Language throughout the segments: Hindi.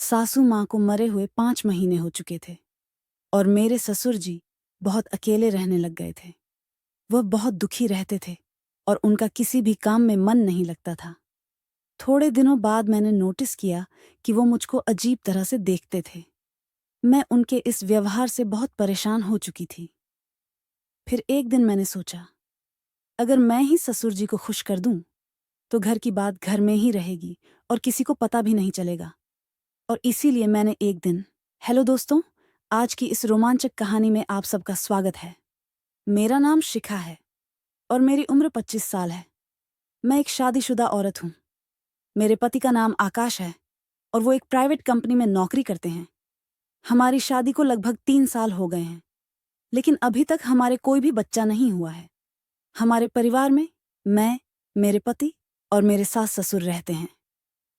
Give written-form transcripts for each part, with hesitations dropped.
सासू माँ को मरे हुए 5 महीने हो चुके थे और मेरे ससुर जी बहुत अकेले रहने लग गए थे। वह बहुत दुखी रहते थे और उनका किसी भी काम में मन नहीं लगता था। थोड़े दिनों बाद मैंने नोटिस किया कि वो मुझको अजीब तरह से देखते थे। मैं उनके इस व्यवहार से बहुत परेशान हो चुकी थी। फिर एक दिन मैंने सोचा, अगर मैं ही ससुर जी को खुश कर दूं, तो घर की बात घर में ही रहेगी और किसी को पता भी नहीं चलेगा। और इसीलिए मैंने एक दिन हेलो दोस्तों, आज की इस रोमांचक कहानी में आप सबका स्वागत है। मेरा नाम शिखा है और मेरी उम्र 25 साल है। मैं एक शादीशुदा औरत हूँ। मेरे पति का नाम आकाश है और वो एक प्राइवेट कंपनी में नौकरी करते हैं। हमारी शादी को लगभग 3 साल हो गए हैं, लेकिन अभी तक हमारे कोई भी बच्चा नहीं हुआ है। हमारे परिवार में मैं, मेरे पति और मेरे सास ससुर रहते हैं।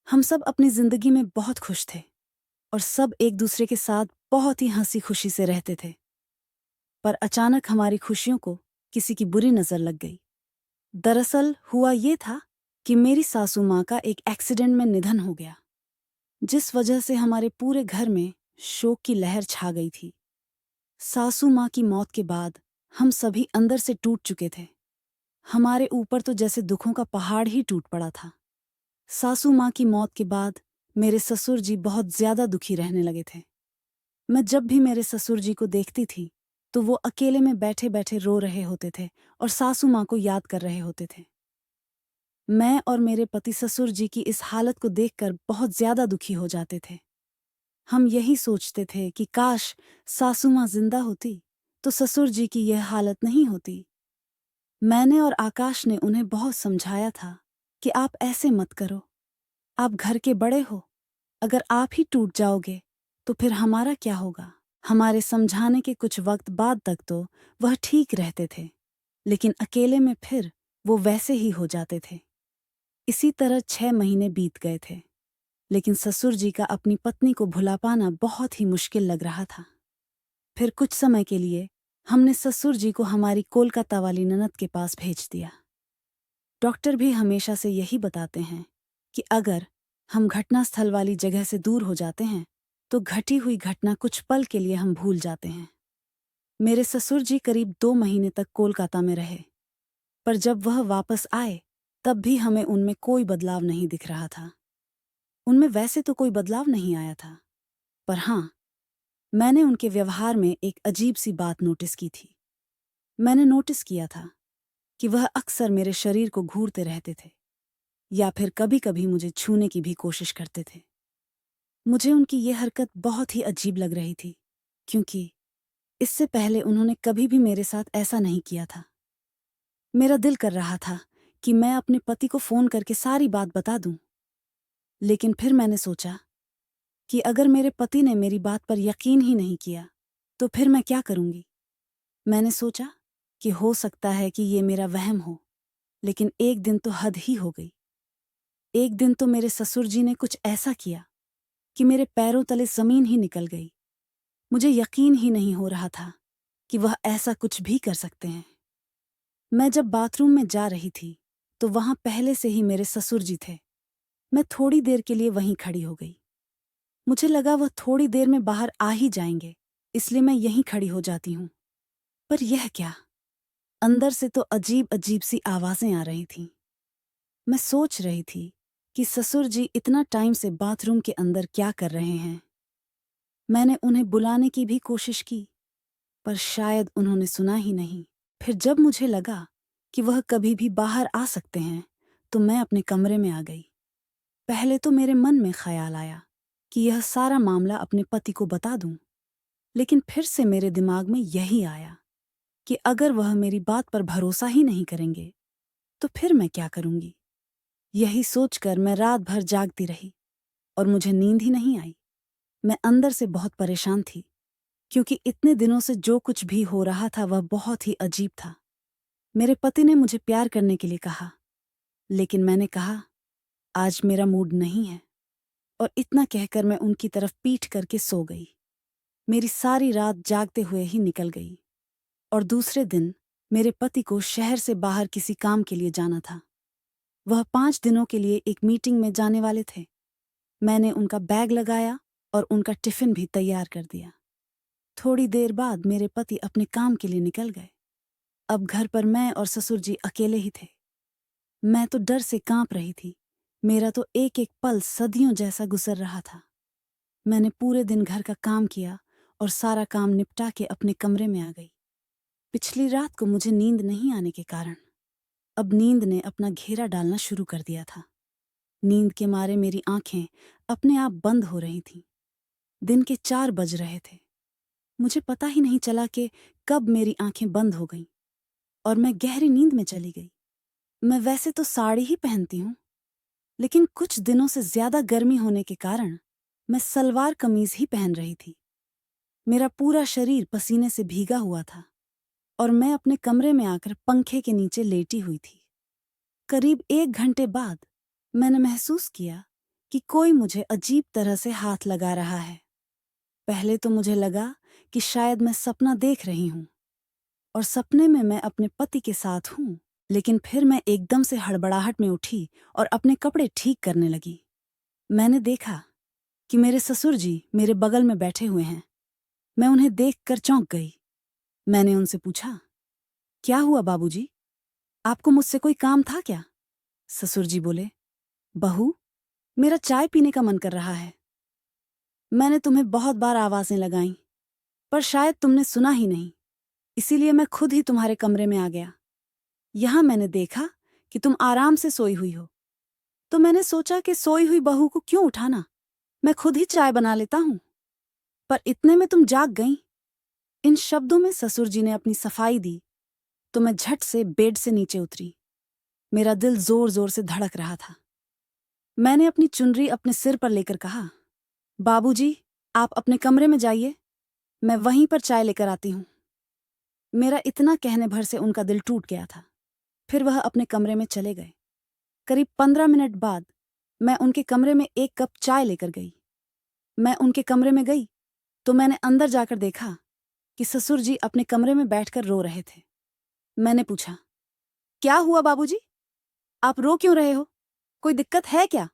हम सब अपनी जिंदगी में बहुत खुश थे और सब एक दूसरे के साथ बहुत ही हंसी खुशी से रहते थे। पर अचानक हमारी खुशियों को किसी की बुरी नजर लग गई। दरअसल हुआ ये था कि मेरी सासू माँ का एक एक्सीडेंट में निधन हो गया, जिस वजह से हमारे पूरे घर में शोक की लहर छा गई थी। सासू माँ की मौत के बाद हम सभी अंदर से टूट चुके थे। हमारे ऊपर तो जैसे दुखों का पहाड़ ही टूट पड़ा था। सासू माँ की मौत के बाद मेरे ससुर जी बहुत ज्यादा दुखी रहने लगे थे। मैं जब भी मेरे ससुर जी को देखती थी तो वो अकेले में बैठे बैठे रो रहे होते थे और सासू माँ को याद कर रहे होते थे। मैं और मेरे पति ससुर जी की इस हालत को देखकर बहुत ज्यादा दुखी हो जाते थे। हम यही सोचते थे कि काश सासू माँ जिंदा होती तो ससुर जी की यह हालत नहीं होती। मैंने और आकाश ने उन्हें बहुत समझाया था कि आप ऐसे मत करो, आप घर के बड़े हो, अगर आप ही टूट जाओगे तो फिर हमारा क्या होगा। हमारे समझाने के कुछ वक्त बाद तक तो वह ठीक रहते थे, लेकिन अकेले में फिर वो वैसे ही हो जाते थे। इसी तरह 6 महीने बीत गए थे, लेकिन ससुर जी का अपनी पत्नी को भुला पाना बहुत ही मुश्किल लग रहा था। फिर कुछ समय के लिए हमने ससुर जी को हमारी कोलकाता वाली ननद के पास भेज दिया। डॉक्टर भी हमेशा से यही बताते हैं कि अगर हम घटनास्थल वाली जगह से दूर हो जाते हैं तो घटी हुई घटना कुछ पल के लिए हम भूल जाते हैं। मेरे ससुर जी करीब 2 महीने तक कोलकाता में रहे, पर जब वह वापस आए तब भी हमें उनमें कोई बदलाव नहीं दिख रहा था। उनमें वैसे तो कोई बदलाव नहीं आया था, पर हाँ, मैंने उनके व्यवहार में एक अजीब सी बात नोटिस की थी। मैंने नोटिस किया था कि वह अक्सर मेरे शरीर को घूरते रहते थे या फिर कभी-कभी मुझे छूने की भी कोशिश करते थे। मुझे उनकी ये हरकत बहुत ही अजीब लग रही थी, क्योंकि इससे पहले उन्होंने कभी भी मेरे साथ ऐसा नहीं किया था। मेरा दिल कर रहा था कि मैं अपने पति को फोन करके सारी बात बता दूं, लेकिन फिर मैंने सोचा कि अगर मेरे पति ने मेरी बात पर यकीन ही नहीं किया तो फिर मैं क्या करूंगी। मैंने सोचा कि हो सकता है कि ये मेरा वहम हो, लेकिन एक दिन तो हद ही हो गई। एक दिन तो मेरे ससुर जी ने कुछ ऐसा किया कि मेरे पैरों तले जमीन ही निकल गई। मुझे यकीन ही नहीं हो रहा था कि वह ऐसा कुछ भी कर सकते हैं। मैं जब बाथरूम में जा रही थी तो वहां पहले से ही मेरे ससुर जी थे। मैं थोड़ी देर के लिए वहीं खड़ी हो गई। मुझे लगा वह थोड़ी देर में बाहर आ ही जाएंगे, इसलिए मैं यहीं खड़ी हो जाती हूँ। पर यह क्या, अंदर से तो अजीब अजीब सी आवाजें आ रही थीं। मैं सोच रही थी कि ससुर जी इतना टाइम से बाथरूम के अंदर क्या कर रहे हैं। मैंने उन्हें बुलाने की भी कोशिश की, पर शायद उन्होंने सुना ही नहीं। फिर जब मुझे लगा कि वह कभी भी बाहर आ सकते हैं तो मैं अपने कमरे में आ गई। पहले तो मेरे मन में ख्याल आया कि यह सारा मामला अपने पति को बता दूं, लेकिन फिर से मेरे दिमाग में यही आया कि अगर वह मेरी बात पर भरोसा ही नहीं करेंगे तो फिर मैं क्या करूंगी। यही सोचकर मैं रात भर जागती रही और मुझे नींद ही नहीं आई। मैं अंदर से बहुत परेशान थी, क्योंकि इतने दिनों से जो कुछ भी हो रहा था वह बहुत ही अजीब था। मेरे पति ने मुझे प्यार करने के लिए कहा, लेकिन मैंने कहा आज मेरा मूड नहीं है, और इतना कहकर मैं उनकी तरफ पीठ करके सो गई। मेरी सारी रात जागते हुए ही निकल गई और दूसरे दिन मेरे पति को शहर से बाहर किसी काम के लिए जाना था। वह 5 दिनों के लिए एक मीटिंग में जाने वाले थे। मैंने उनका बैग लगाया और उनका टिफिन भी तैयार कर दिया। थोड़ी देर बाद मेरे पति अपने काम के लिए निकल गए। अब घर पर मैं और ससुर जी अकेले ही थे। मैं तो डर से कांप रही थी। मेरा तो एक एक पल सदियों जैसा गुजर रहा था। मैंने पूरे दिन घर का काम किया और सारा काम निपटा के अपने कमरे में आ गई। पिछली रात को मुझे नींद नहीं आने के कारण अब नींद ने अपना घेरा डालना शुरू कर दिया था। नींद के मारे मेरी आंखें अपने आप बंद हो रही थीं। दिन के 4 बज रहे थे। मुझे पता ही नहीं चला कि कब मेरी आंखें बंद हो गईं और मैं गहरी नींद में चली गई। मैं वैसे तो साड़ी ही पहनती हूँ, लेकिन कुछ दिनों से ज्यादा गर्मी होने के कारण मैं सलवार कमीज ही पहन रही थी। मेरा पूरा शरीर पसीने से भीगा हुआ था और मैं अपने कमरे में आकर पंखे के नीचे लेटी हुई थी। करीब 1 घंटे बाद मैंने महसूस किया कि कोई मुझे अजीब तरह से हाथ लगा रहा है। पहले तो मुझे लगा कि शायद मैं सपना देख रही हूँ और सपने में मैं अपने पति के साथ हूँ, लेकिन फिर मैं एकदम से हड़बड़ाहट में उठी और अपने कपड़े ठीक करने लगी। मैंने देखा कि मेरे ससुर जी मेरे बगल में बैठे हुए हैं। मैं उन्हें देखकर चौंक गई। मैंने उनसे पूछा, क्या हुआ बाबूजी? आपको मुझसे कोई काम था क्या? ससुर जी बोले, बहू, मेरा चाय पीने का मन कर रहा है। मैंने तुम्हें बहुत बार आवाजें लगाईं, पर शायद तुमने सुना ही नहीं, इसीलिए मैं खुद ही तुम्हारे कमरे में आ गया। यहां मैंने देखा कि तुम आराम से सोई हुई हो, तो मैंने सोचा कि सोई हुई बहू को क्यों उठाना, मैं खुद ही चाय बना लेता हूं। पर इतने में तुम जाग गईं। इन शब्दों में ससुर जी ने अपनी सफाई दी तो मैं झट से बेड से नीचे उतरी। मेरा दिल जोर जोर से धड़क रहा था। मैंने अपनी चुनरी अपने सिर पर लेकर कहा, बाबूजी, आप अपने कमरे में जाइए, मैं वहीं पर चाय लेकर आती हूं। मेरा इतना कहने भर से उनका दिल टूट गया था। फिर वह अपने कमरे में चले गए। करीब 15 मिनट बाद मैं उनके कमरे में 1 कप चाय लेकर गई। मैं उनके कमरे में गई तो मैंने अंदर जाकर देखा कि ससुर जी अपने कमरे में बैठकर रो रहे थे। मैंने पूछा, क्या हुआ बाबूजी? आप रो क्यों रहे हो? कोई दिक्कत है क्या?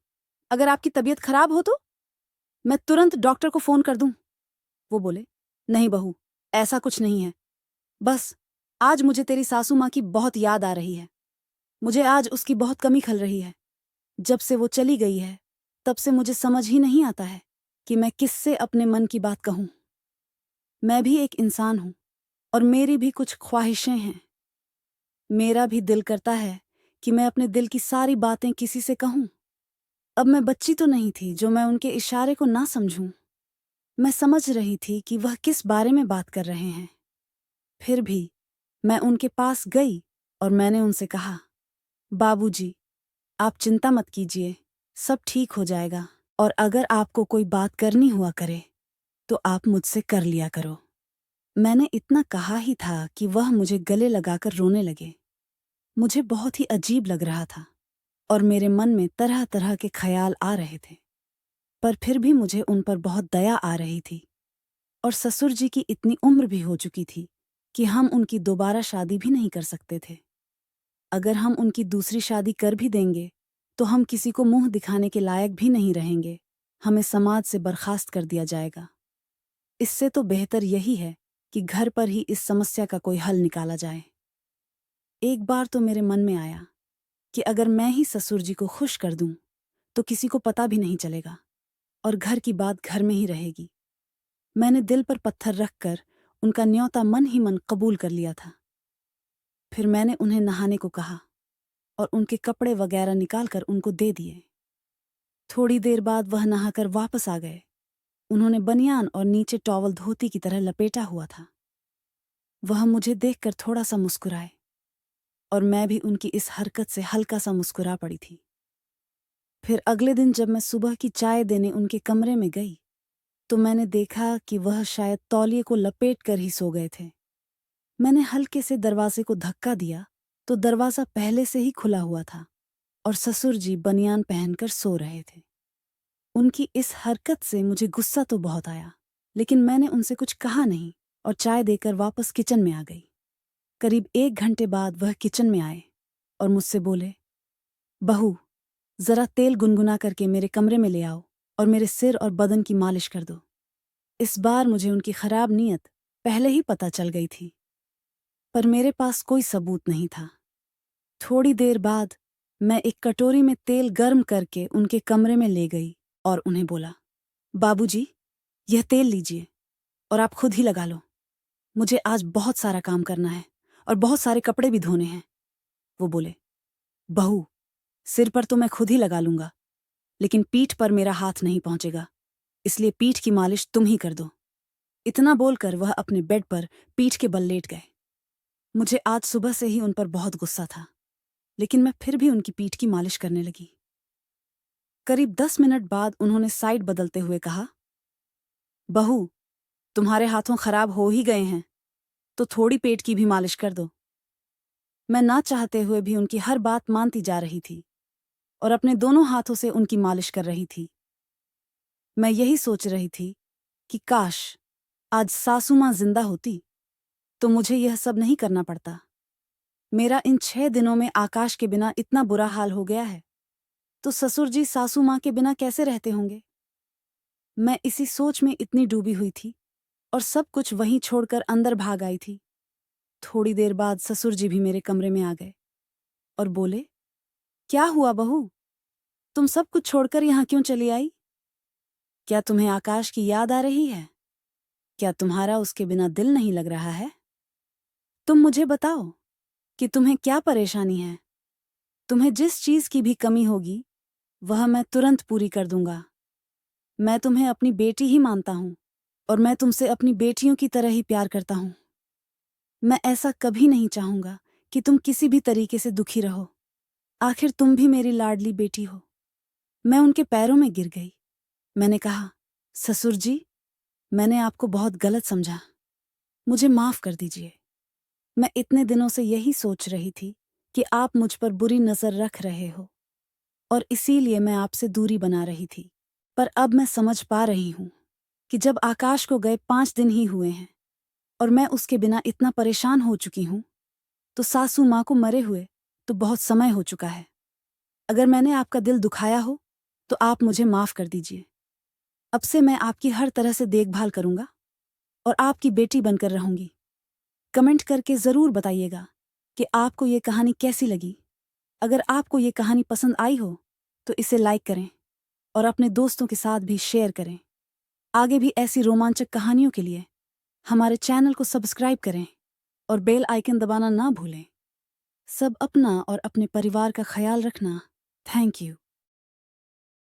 अगर आपकी तबीयत खराब हो तो मैं तुरंत डॉक्टर को फोन कर दूं। वो बोले, नहीं बहू, ऐसा कुछ नहीं है। बस आज मुझे तेरी सासू माँ की बहुत याद आ रही है। मुझे आज उसकी बहुत कमी खल रही है। जब से वो चली गई है, तब से मुझे समझ ही नहीं आता है कि मैं किससे अपने मन की बात कहूं। मैं भी एक इंसान हूं और मेरी भी कुछ ख्वाहिशें हैं। मेरा भी दिल करता है कि मैं अपने दिल की सारी बातें किसी से कहूं। अब मैं बच्ची तो नहीं थी जो मैं उनके इशारे को ना समझूं। मैं समझ रही थी कि वह किस बारे में बात कर रहे हैं। फिर भी मैं उनके पास गई और मैंने उनसे कहा, बाबूजी, आप चिंता मत कीजिए, सब ठीक हो जाएगा और अगर आपको कोई बात करनी हुआ करे तो आप मुझसे कर लिया करो। मैंने इतना कहा ही था कि वह मुझे गले लगाकर रोने लगे। मुझे बहुत ही अजीब लग रहा था और मेरे मन में तरह तरह के ख्याल आ रहे थे, पर फिर भी मुझे उन पर बहुत दया आ रही थी। और ससुर जी की इतनी उम्र भी हो चुकी थी कि हम उनकी दोबारा शादी भी नहीं कर सकते थे। अगर हम उनकी दूसरी शादी कर भी देंगे तो हम किसी को मुंह दिखाने के लायक भी नहीं रहेंगे। हमें समाज से बर्खास्त कर दिया जाएगा। इससे तो बेहतर यही है कि घर पर ही इस समस्या का कोई हल निकाला जाए। एक बार तो मेरे मन में आया कि अगर मैं ही ससुर जी को खुश कर दूं तो किसी को पता भी नहीं चलेगा और घर की बात घर में ही रहेगी। मैंने दिल पर पत्थर रखकर उनका न्योता मन ही मन कबूल कर लिया था। फिर मैंने उन्हें नहाने को कहा और उनके कपड़े वगैरह निकालकर उनको दे दिए। थोड़ी देर बाद वह नहाकर वापस आ गए। उन्होंने बनियान और नीचे टॉवल धोती की तरह लपेटा हुआ था। वह मुझे देखकर थोड़ा सा मुस्कुराए और मैं भी उनकी इस हरकत से हल्का सा मुस्कुरा पड़ी थी। फिर अगले दिन जब मैं सुबह की चाय देने उनके कमरे में गई तो मैंने देखा कि वह शायद तौलिए को लपेट कर ही सो गए थे। मैंने हल्के से दरवाजे को धक्का दिया तो दरवाजा पहले से ही खुला हुआ था और ससुर जी बनियान पहनकर सो रहे थे। उनकी इस हरकत से मुझे गुस्सा तो बहुत आया, लेकिन मैंने उनसे कुछ कहा नहीं और चाय देकर वापस किचन में आ गई। करीब 1 घंटे बाद वह किचन में आए और मुझसे बोले, बहू, जरा तेल गुनगुना करके मेरे कमरे में ले आओ, और मेरे सिर और बदन की मालिश कर दो। इस बार मुझे उनकी खराब नीयत पहले ही पता चल गई थी, पर मेरे पास कोई सबूत नहीं था। थोड़ी देर बाद मैं एक कटोरी में तेल गर्म करके उनके कमरे में ले गई और उन्हें बोला, बाबूजी, यह तेल लीजिए और आप खुद ही लगा लो। मुझे आज बहुत सारा काम करना है और बहुत सारे कपड़े भी धोने हैं। वो बोले, बहू, सिर पर तो मैं खुद ही लगा लूंगा, लेकिन पीठ पर मेरा हाथ नहीं पहुंचेगा, इसलिए पीठ की मालिश तुम ही कर दो। इतना बोलकर वह अपने बेड पर पीठ के बल लेट गए। मुझे आज सुबह से ही उन पर बहुत गुस्सा था, लेकिन मैं फिर भी उनकी पीठ की मालिश करने लगी। करीब 10 मिनट बाद उन्होंने साइड बदलते हुए कहा, बहू, तुम्हारे हाथों खराब हो ही गए हैं, तो थोड़ी पेट की भी मालिश कर दो। मैं ना चाहते हुए भी उनकी हर बात मानती जा रही थी और अपने दोनों हाथों से उनकी मालिश कर रही थी। मैं यही सोच रही थी कि काश आज सासू माँ जिंदा होती तो मुझे यह सब नहीं करना पड़ता। मेरा इन 6 दिनों में आकाश के बिना इतना बुरा हाल हो गया है, तो ससुर जी सासू माँ के बिना कैसे रहते होंगे। मैं इसी सोच में इतनी डूबी हुई थी और सब कुछ वहीं छोड़कर अंदर भाग आई थी। थोड़ी देर बाद ससुर जी भी मेरे कमरे में आ गए और बोले, क्या हुआ बहू, तुम सब कुछ छोड़कर यहाँ क्यों चली आई? क्या तुम्हें आकाश की याद आ रही है? क्या तुम्हारा उसके बिना दिल नहीं लग रहा है? तुम मुझे बताओ कि तुम्हें क्या परेशानी है। तुम्हें जिस चीज की भी कमी होगी वह मैं तुरंत पूरी कर दूंगा। मैं तुम्हें अपनी बेटी ही मानता हूं और मैं तुमसे अपनी बेटियों की तरह ही प्यार करता हूं। मैं ऐसा कभी नहीं चाहूंगा कि तुम किसी भी तरीके से दुखी रहो। आखिर तुम भी मेरी लाडली बेटी हो। मैं उनके पैरों में गिर गई। मैंने कहा, ससुर जी, मैंने आपको बहुत गलत समझा, मुझे माफ कर दीजिए। मैं इतने दिनों से यही सोच रही थी कि आप मुझ पर बुरी नजर रख रहे हो और इसीलिए मैं आपसे दूरी बना रही थी। पर अब मैं समझ पा रही हूं कि जब आकाश को गए 5 दिन ही हुए हैं और मैं उसके बिना इतना परेशान हो चुकी हूं, तो सासू माँ को मरे हुए तो बहुत समय हो चुका है। अगर मैंने आपका दिल दुखाया हो तो आप मुझे माफ कर दीजिए। अब से मैं आपकी हर तरह से देखभाल करूंगा और आपकी बेटी बनकर रहूंगी। कमेंट करके ज़रूर बताइएगा कि आपको ये कहानी कैसी लगी। अगर आपको ये कहानी पसंद आई हो तो इसे लाइक करें और अपने दोस्तों के साथ भी शेयर करें। आगे भी ऐसी रोमांचक कहानियों के लिए हमारे चैनल को सब्सक्राइब करें और बेल आइकन दबाना ना भूलें। सब अपना और अपने परिवार का ख्याल रखना। Thank you.